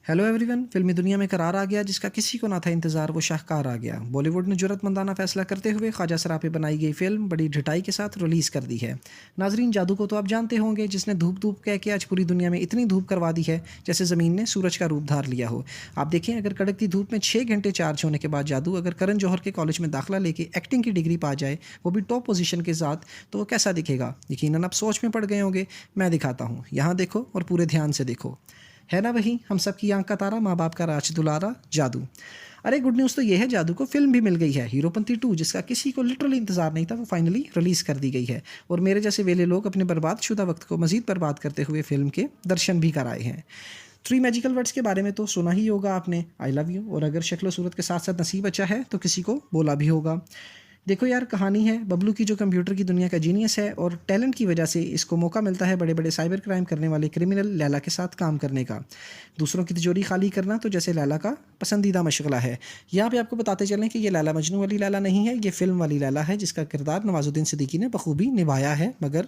Hello everyone. फिल्मी दुनिया में करार आ गया जिसका किसी को ना था इंतजार, वो शाहकार आ गया। बॉलीवुड ने जुर्रतमंदाना फैसला करते हुए ख्वाजा सराफ पे बनाई गई फिल्म बड़ी ढिठाई के साथ रिलीज़ कर दी है। नाजरीन, जादू को तो आप जानते होंगे, जिसने धूप धूप कह के आज पूरी दुनिया में इतनी धूप करवा दी है जैसे ज़मीन ने सूरज का रूप धार लिया हो। आप देखें, अगर कड़कती धूप में 6 घंटे चार्ज होने के बाद जादू अगर करण जौहर के कॉलेज में दाखिला लेके एक्टिंग की डिग्री पा जाए, वो भी टॉप पोजीशन के साथ, तो वो कैसा दिखेगा? यकीनन आप सोच में पड़ गए होंगे। मैं दिखाता हूँ, यहाँ देखो और पूरे ध्यान से देखो। है ना वही हम सब की आंख का तारा, माँ बाप का राज दुलारा, जादू। अरे गुड न्यूज़ तो ये है, जादू को फिल्म भी मिल गई है, हीरोपंती 2, जिसका किसी को लिटरली इंतजार नहीं था, वो फाइनली रिलीज़ कर दी गई है। और मेरे जैसे वेले लोग अपने बर्बादशुदा वक्त को मजीद बर्बाद करते हुए फिल्म के दर्शन भी कराए हैं। 3 मैजिकल वर्ड्स के बारे में तो सुना ही होगा आपने, आई लव यू, और अगर शक्ल सूरत के साथ साथ नसीब अच्छा है तो किसी को बोला भी होगा। देखो यार, कहानी है बबलू की, जो कंप्यूटर की दुनिया का जीनियस है और टैलेंट की वजह से इसको मौका मिलता है बड़े बड़े साइबर क्राइम करने वाले क्रिमिनल लैला के साथ काम करने का। दूसरों की तिजोरी खाली करना तो जैसे लैला का पसंदीदा मशगला है। यहाँ पे आपको बताते चलें कि ये लैला मजनू वाली लैला नहीं है, ये फिल्म वाली लैला है, जिसका किरदार नवाजुद्दीन सिद्दीकी ने बखूबी निभाया है, मगर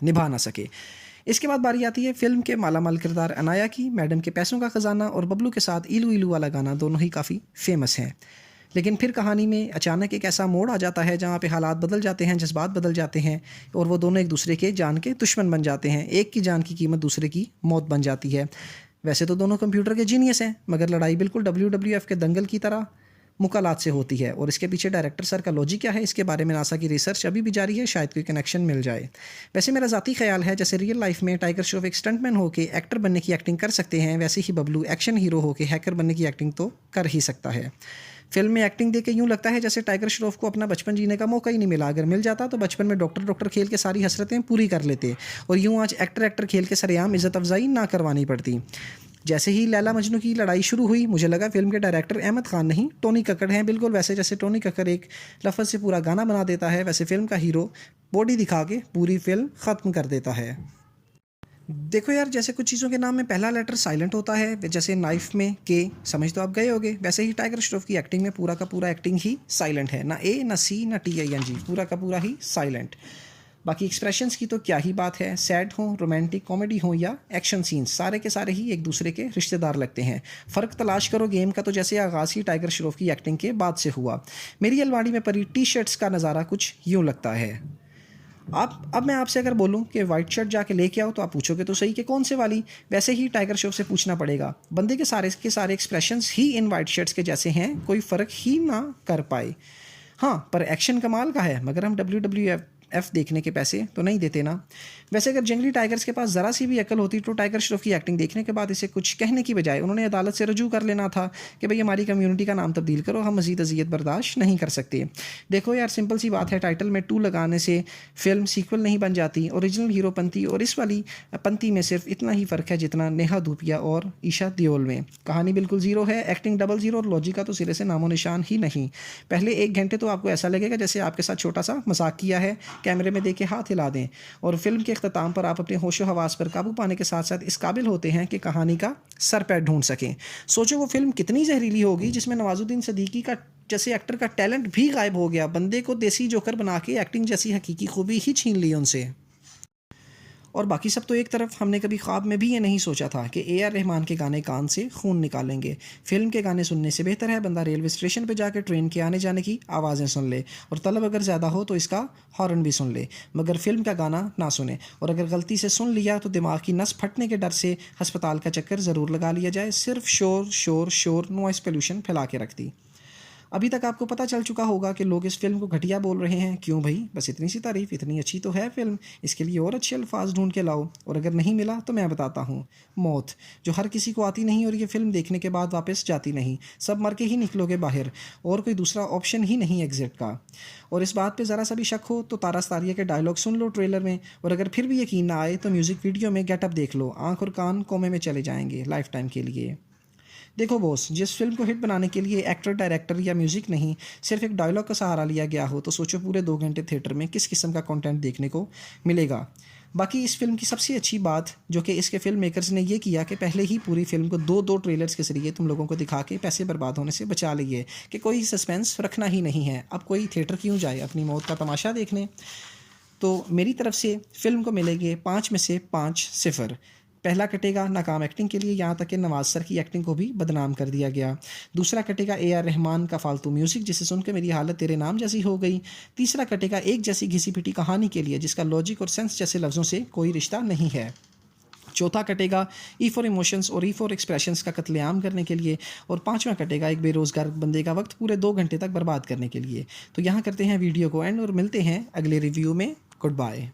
निभा ना सके। इसके बाद बारी आती है फिल्म के मालामाल किरदार अनाया की। मैडम के पैसों का खजाना और बबलू के साथ इलू इलू वाला गाना दोनों ही काफ़ी फेमस हैं। लेकिन फिर कहानी में अचानक एक ऐसा मोड़ आ जाता है जहाँ पे हालात बदल जाते हैं, जज्बात बदल जाते हैं, और वो दोनों एक दूसरे के जान के दुश्मन बन जाते हैं। एक की जान की कीमत दूसरे की मौत बन जाती है। वैसे तो दोनों कंप्यूटर के जीनियस हैं, मगर लड़ाई बिल्कुल WWF के दंगल की तरह मुकालात से होती है। और इसके पीछे डायरेक्टर सर का लॉजिक क्या है, इसके बारे में नासा की रिसर्च अभी भी जारी है, शायद कोई कनेक्शन मिल जाए। वैसे मेरा ज़ाती ख्याल है, जैसे रियल लाइफ में टाइगर श्रॉफ एक स्टंटमैन होकर एक्टर बनने की एक्टिंग कर सकते हैं, वैसे ही बबलू एक्शन हीरो होकर हैकर बनने की एक्टिंग तो कर ही सकता है। फिल्म में एक्टिंग देख के यूँ लगता है जैसे टाइगर श्रॉफ को अपना बचपन जीने का मौका ही नहीं मिला। अगर मिल जाता तो बचपन में डॉक्टर डॉक्टर खेल के सारी हसरतें पूरी कर लेते, और यूँ आज एक्टर एक्टर खेल के सरेआम इज़्ज़त अफजाई ना करवानी पड़ती। जैसे ही लैला मजनू की लड़ाई शुरू हुई, मुझे लगा फिल्म के डायरेक्टर अहमद खान नहीं, टोनी कक्कड़ हैं। बिल्कुल वैसे जैसे टोनी कक्कड़ एक लफ्ज़ से पूरा गाना बना देता है, वैसे फिल्म का हीरो बॉडी दिखा के पूरी फिल्म ख़त्म कर देता है। देखो यार, जैसे कुछ चीज़ों के नाम में पहला लेटर साइलेंट होता है, जैसे नाइफ में के, समझ तो आप गए होगे, वैसे ही टाइगर श्रॉफ की एक्टिंग में पूरा का पूरा एक्टिंग ही साइलेंट है, ना ए ना सी ना TING, पूरा का पूरा ही साइलेंट। बाकी एक्सप्रेशंस की तो क्या ही बात है, सैड हो, रोमांटिक कॉमेडी हो या एक्शन सीन्स, सारे के सारे ही एक दूसरे के रिश्तेदार लगते हैं। फ़र्क तलाश करो गेम का तो जैसे आगाज़ ही टाइगर श्रॉफ की एक्टिंग के बाद से हुआ। मेरी अलमारी में पड़ी T-शर्ट्स का नज़ारा कुछ यूँ लगता है। आप अब मैं आपसे अगर बोलूं कि वाइट शर्ट जाके लेके आओ, तो आप पूछोगे तो सही कि कौन से वाली। वैसे ही टाइगर श्रॉफ से पूछना पड़ेगा, बंदे के सारे expressions he in white shirts के जैसे हैं, कोई फ़र्क ही ना कर पाए। हाँ, पर एक्शन कमाल का है, मगर हम WWF देखने के पैसे तो नहीं देते ना। वैसे अगर जंगली टाइगर्स के पास ज़रा सी भी अकल होती तो टाइगर श्रॉफ की एक्टिंग देखने के बाद इसे कुछ कहने की बजाय उन्होंने अदालत से रजू कर लेना था कि भाई हमारी कम्युनिटी का नाम तब्दील करो, हम मज़ीद अजियत बर्दाश्त नहीं कर सकते। देखो यार, सिंपल सी बात है, टाइटल में 2 लगाने से फिल्म सीक्वल नहीं बन जाती। ओरिजिनल हीरोपंती और इस वाली पंती में सिर्फ इतना ही फ़र्क है जितना नेहा धूपिया और ईशा दियोल में। कहानी बिल्कुल ज़ीरो है, एक्टिंग डबल ज़ीरो, और लॉजिक का तो सिरे से नामो निशान ही नहीं। पहले 1 घंटे तो आपको ऐसा लगेगा जैसे आपके साथ छोटा सा मजाक किया है, कैमरे में देख के हाथ हिला दें, और फिल्म के अख्ताम पर आप अपने होशो हवास पर काबू पाने के साथ साथ इस काबिल होते हैं कि कहानी का सर पैर ढूंढ सकें। सोचो वो फिल्म कितनी जहरीली होगी जिसमें नवाजुद्दीन सिद्दीकी का जैसे एक्टर का टैलेंट भी गायब हो गया, बंदे को देसी जोकर बना के एक्टिंग जैसी हकीकी खूबी ही छीन ली उनसे। और बाकी सब तो एक तरफ, हमने कभी ख्वाब में भी ये नहीं सोचा था कि AR रहमान के गाने कान से खून निकालेंगे। फिल्म के गाने सुनने से बेहतर है बंदा रेलवे स्टेशन पे जाकर ट्रेन के आने जाने की आवाज़ें सुन ले, और तलब अगर ज़्यादा हो तो इसका हॉर्न भी सुन ले, मगर फिल्म का गाना ना सुने। और अगर गलती से सुन लिया तो दिमाग की नस फटने के डर से अस्पताल का चक्कर ज़रूर लगा लिया जाए। सिर्फ शोर शोर शोर, नॉइस पोल्यूशन फैला के रखती। अभी तक आपको पता चल चुका होगा कि लोग इस फिल्म को घटिया बोल रहे हैं। क्यों भाई, बस इतनी सी तारीफ, इतनी अच्छी तो है फिल्म, इसके लिए और अच्छे अल्फाज ढूंढ के लाओ। और अगर नहीं मिला तो मैं बताता हूँ, मौत, जो हर किसी को आती नहीं और ये फिल्म देखने के बाद वापस जाती नहीं। सब मर के ही निकलोगे बाहर, और कोई दूसरा ऑप्शन ही नहीं एग्जिट का। और इस बात पे ज़रा सा भी शक हो तो तारा स्तारिया के डायलॉग सुन लो ट्रेलर में, और अगर फिर भी यकीन ना आए तो म्यूज़िक वीडियो में गेटअप देख लो, आँख और कान कोमे में चले जाएंगे लाइफ टाइम के लिए। देखो बॉस, जिस फिल्म को हिट बनाने के लिए एक्टर, डायरेक्टर या म्यूज़िक नहीं, सिर्फ एक डायलॉग का सहारा लिया गया हो, तो सोचो पूरे 2 घंटे थिएटर में किस किस्म का कंटेंट देखने को मिलेगा। बाकी इस फिल्म की सबसे अच्छी बात जो कि इसके फिल्म मेकर्स ने ये किया कि पहले ही पूरी फिल्म को 2-2 ट्रेलर्स के जरिए तुम लोगों को दिखा के पैसे बर्बाद होने से बचा लिए, कि कोई सस्पेंस रखना ही नहीं है। अब कोई थिएटर क्यों जाए अपनी मौत का तमाशा देखने। तो मेरी तरफ से फिल्म को मिलेंगे 5 में से 5 सिफर। पहला कटेगा नाकाम एक्टिंग के लिए, यहाँ तक कि नवाज सर की एक्टिंग को भी बदनाम कर दिया गया। दूसरा कटेगा AR रहमान का फालतू म्यूज़िक, जिसे सुनकर मेरी हालत तेरे नाम जैसी हो गई। तीसरा कटेगा एक जैसी घिसी पिटी कहानी के लिए, जिसका लॉजिक और सेंस जैसे लफ्ज़ों से कोई रिश्ता नहीं है। चौथा कटेगा E फॉर इमोशंस और E फॉर एक्सप्रेशंस का कत्लेआम करने के लिए। और पांचवा कटेगा एक बेरोज़गार बंदे का वक्त पूरे 2 घंटे तक बर्बाद करने के लिए। तो यहाँ करते हैं वीडियो को एंड और मिलते हैं अगले रिव्यू में। Good bye.